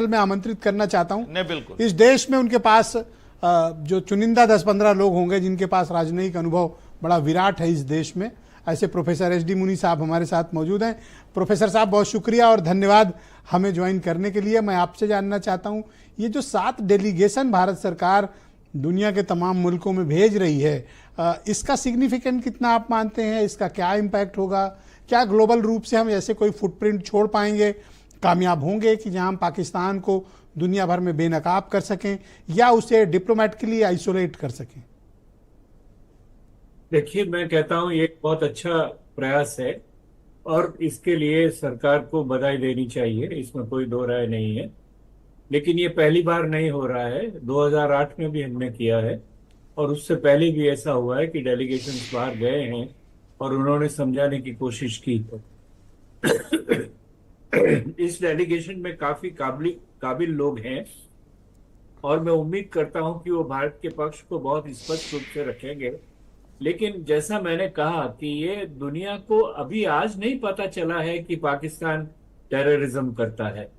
में आमंत्रित करना चाहता हूं। नहीं, बिल्कुल। इस देश में उनके पास जो चुनिंदा 10-15 लोग होंगे जिनके पास राजनयिक अनुभव बड़ा विराट है इस देश में, ऐसे प्रोफेसर एस.डी. मुनी साहब हमारे साथ मौजूद हैं। प्रोफेसर साहब, बहुत शुक्रिया और धन्यवाद हमें ज्वाइन करने के लिए। मैं आपसे जानना चाहता हूं, ये जो 7 डेलीगेशन भारत सरकार दुनिया के तमाम मुल्कों में भेज रही है, इसका सिग्निफिकेंट कितना आप मानते हैं? इसका क्या इम्पैक्ट होगा? क्या ग्लोबल रूप से हम ऐसे कोई फुटप्रिंट छोड़ पाएंगे, कामयाब होंगे कि जहां हम पाकिस्तान को दुनिया भर में बेनकाब कर सकें या उसे डिप्लोमेटिकली आइसोलेट कर सकें? देखिए, मैं कहता हूँ ये बहुत अच्छा प्रयास है और इसके लिए सरकार को बधाई देनी चाहिए, इसमें कोई दो राय नहीं है। लेकिन ये पहली बार नहीं हो रहा है, 2008 में भी हमने किया है और उससे पहले भी ऐसा हुआ है कि डेलीगेशंस बाहर गए हैं और उन्होंने समझाने की कोशिश की। इस डेलीगेशन में काफी काबिल लोग हैं और मैं उम्मीद करता हूं कि वो भारत के पक्ष को बहुत स्पष्ट रूप से रखेंगे। लेकिन जैसा मैंने कहा कि ये दुनिया को अभी आज नहीं पता चला है कि पाकिस्तान टेररिज्म करता है।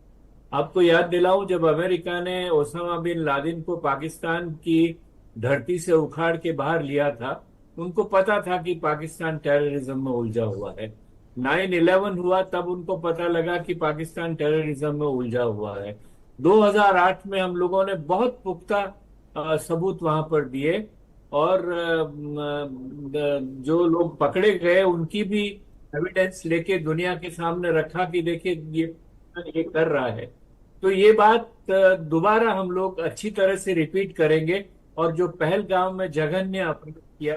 आपको याद दिलाऊं, जब अमेरिका ने ओसामा बिन लादेन को पाकिस्तान की धरती से उखाड़ के बाहर लिया था, उनको पता था कि पाकिस्तान टेररिज्म में उलझा हुआ है। 9/11 हुआ तब उनको पता लगा कि पाकिस्तान टेररिज्म में उलझा हुआ है। 2008 में हम लोगों ने बहुत पुख्ता सबूत वहां पर दिए और जो लोग पकड़े गए उनकी भी एविडेंस लेके दुनिया के सामने रखा कि देखिए ये कर रहा है। तो ये बात दोबारा हम लोग अच्छी तरह से रिपीट करेंगे और जो पहलगाम में जघन्य अपराध किया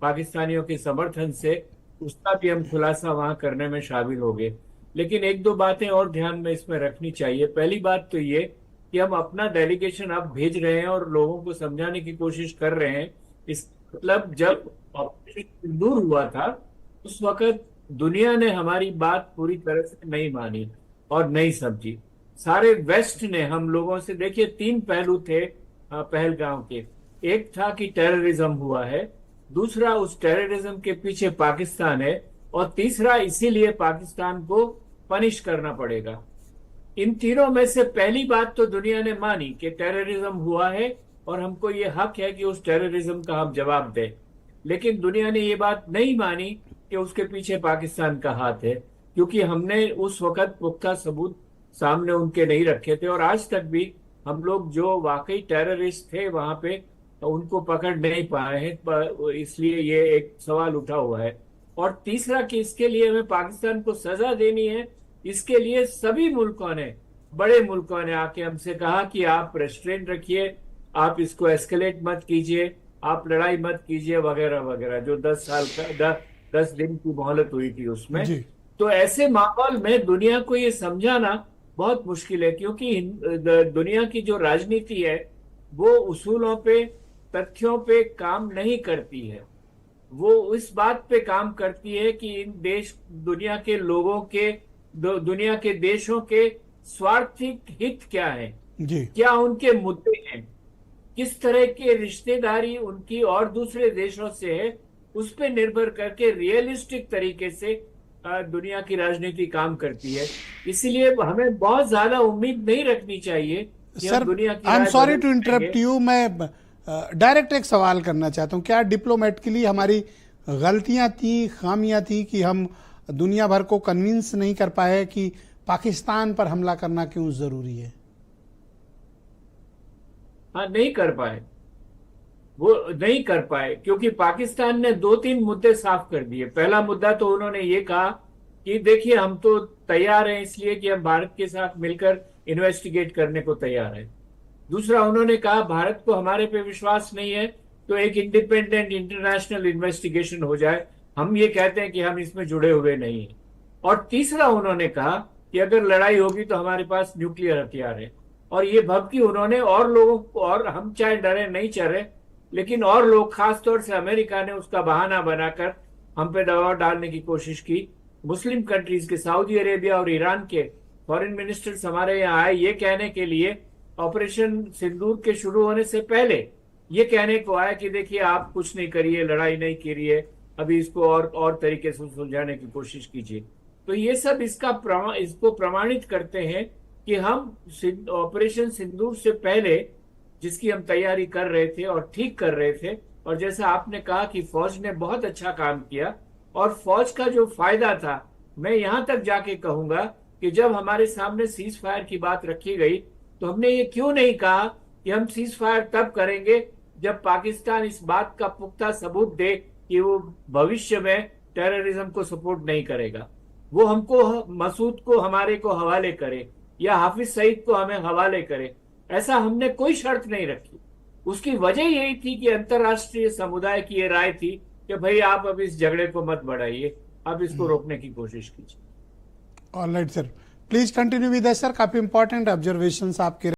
पाकिस्तानियों के समर्थन से, उसका भी हम खुलासा वहां करने में शामिल हो गए। लेकिन एक दो बातें और ध्यान में इसमें रखनी चाहिए। पहली बात तो ये कि हम अपना डेलीगेशन अब भेज रहे हैं और लोगों को समझाने की कोशिश कर रहे हैं। इस मतलब जब ऑपरेशन सिंदूर हुआ था उस वक्त दुनिया ने हमारी बात पूरी तरह से नहीं मानी और नहीं समझी। सारे वेस्ट ने हम लोगों से, देखिए 3 पहलू थे पहलगाम के। एक था कि टेररिज्म हुआ है, दूसरा उस टेररिज्म के पीछे पाकिस्तान है और तीसरा इसीलिए पाकिस्तान को पनिश करना पड़ेगा। इन तीनों में से पहली बात तो दुनिया ने मानी कि टेररिज्म हुआ है और हमको ये हक है कि उस टेररिज्म का हम जवाब दें। लेकिन दुनिया ने ये बात नहीं मानी कि उसके पीछे पाकिस्तान का हाथ है, क्योंकि हमने उस वक्त पुख्ता सबूत सामने उनके नहीं रखे थे और आज तक भी हम लोग जो वाकई टेररिस्ट थे वहां पे उनको पकड़ नहीं पाए हैं। इसलिए ये एक सवाल उठा हुआ है। और तीसरा कि इसके लिए हमें पाकिस्तान को सजा देनी है, इसके लिए सभी मुल्कों ने, बड़े मुल्कों ने आके हमसे कहा कि आप रेस्ट्रेंट रखिए, आप इसको एस्केलेट मत कीजिए, आप लड़ाई मत कीजिए वगैरह वगैरह, जो 10 दिन की मोहलत हुई थी उसमें। तो ऐसे माहौल में दुनिया को ये समझाना बहुत मुश्किल है, क्योंकि दुनिया की जो राजनीति है वो उसूलों पे, तथ्यों पे काम नहीं करती है। वो इस बात पे काम करती है कि इन दुनिया के लोगों के, दुनिया के देशों के स्वार्थिक हित क्या है, क्या उनके मुद्दे हैं, किस तरह के रिश्तेदारी उनकी और दूसरे देशों से है, उस पे निर्भर करके रियलिस्टिक तरीके से दुनिया की राजनीति काम करती है। इसीलिए हमें बहुत ज्यादा उम्मीद नहीं रखनी चाहिए। Sir, I am sorry to interrupt you, मैं डायरेक्ट एक सवाल करना चाहता हूं। क्या डिप्लोमेटिकली हमारी गलतियां थी, खामियां थी कि हम दुनिया भर को कन्विंस नहीं कर पाए कि पाकिस्तान पर हमला करना क्यों जरूरी है? हाँ, नहीं कर पाए, वो नहीं कर पाए क्योंकि पाकिस्तान ने 2-3 मुद्दे साफ कर दिए। पहला मुद्दा तो उन्होंने ये कहा कि देखिए हम तो तैयार हैं इसलिए कि हम भारत के साथ मिलकर इन्वेस्टिगेट करने को तैयार हैं। दूसरा, उन्होंने कहा भारत को हमारे पे विश्वास नहीं है तो एक इंडिपेंडेंट इंटरनेशनल इन्वेस्टिगेशन हो जाए, हम ये कहते हैं कि हम इसमें जुड़े हुए नहीं हैं। और तीसरा, उन्होंने कहा कि अगर लड़ाई होगी तो हमारे पास न्यूक्लियर हथियार है। और ये भभकी उन्होंने और लोगों को, और हम चाहे डरे नहीं चले, लेकिन और लोग, खासतौर से अमेरिका ने उसका बहाना बनाकर हम पे दबाव डालने की कोशिश की। मुस्लिम कंट्रीज के, सऊदी अरेबिया और ईरान के फॉरेन मिनिस्टर्स हमारे यहाँ आए ये कहने के लिए, ऑपरेशन सिंदूर के शुरू होने से पहले ये कहने को आया कि देखिए आप कुछ नहीं करिए, लड़ाई नहीं करिए, अभी इसको और तरीके से सुलझाने की कोशिश कीजिए। तो ये सब इसको प्रमाणित करते हैं कि हम ऑपरेशन सिंदूर से पहले जिसकी हम तैयारी कर रहे थे और ठीक कर रहे थे, और जैसा आपने कहा कि फौज ने बहुत अच्छा काम किया, और फौज का जो फायदा था, मैं यहां तक जाके कहूंगा कि जब हमारे सामने सीज फायर की बात रखी गई तो हमने ये क्यों नहीं कहा कि हम सीज फायर तब करेंगे जब पाकिस्तान इस बात का पुख्ता सबूत दे कि वो भविष्य में टेररिज्म को सपोर्ट नहीं करेगा, वो हमको मसूद को हमारे को हवाले करे या हाफिज सईद को हमें हवाले करे। ऐसा हमने कोई शर्त नहीं रखी। उसकी वजह यही थी कि अंतर्राष्ट्रीय समुदाय की ये राय थी कि भाई आप अब इस झगड़े को मत बढ़ाइए, आप इसको रोकने की कोशिश कीजिए। Alright sir, please continue with sir. काफी इंपॉर्टेंट ऑब्जर्वेशंस आपके